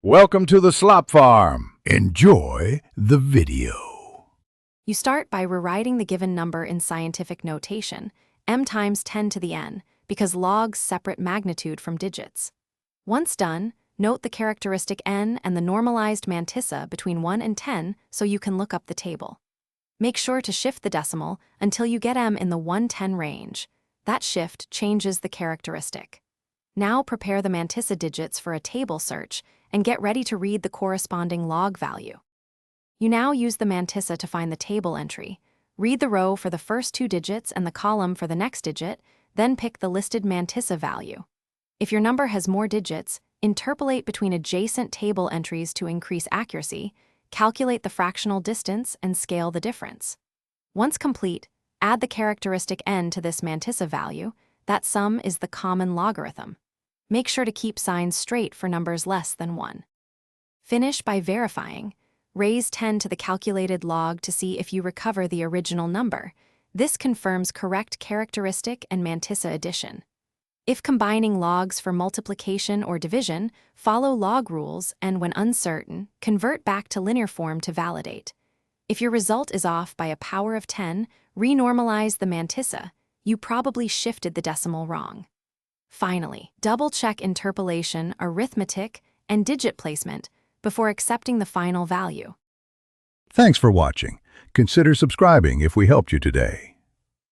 Welcome to the Slop Farm. Enjoy the video. You start by rewriting the given number in scientific notation, m times 10 to the n, because logs separate magnitude from digits. Once done, note the characteristic n and the normalized mantissa between 1 and 10 so you can look up the table. Make sure to shift the decimal until you get m in the 110 range. That shift changes the characteristic. Now prepare the mantissa digits for a table search and get ready to read the corresponding log value. You now use the mantissa to find the table entry. Read the row for the first two digits and the column for the next digit, then pick the listed mantissa value. If your number has more digits, interpolate between adjacent table entries to increase accuracy, calculate the fractional distance, and scale the difference. Once complete, add the characteristic n to this mantissa value. That sum is the common logarithm. Make sure to keep signs straight for numbers less than 1. Finish by verifying. Raise 10 to the calculated log to see if you recover the original number. This confirms correct characteristic and mantissa addition. If combining logs for multiplication or division, follow log rules and, when uncertain, convert back to linear form to validate. If your result is off by a power of 10, renormalize the mantissa. You probably shifted the decimal wrong. Finally, double-check interpolation, arithmetic, and digit placement before accepting the final value. Thanks for watching. Consider subscribing if we helped you today.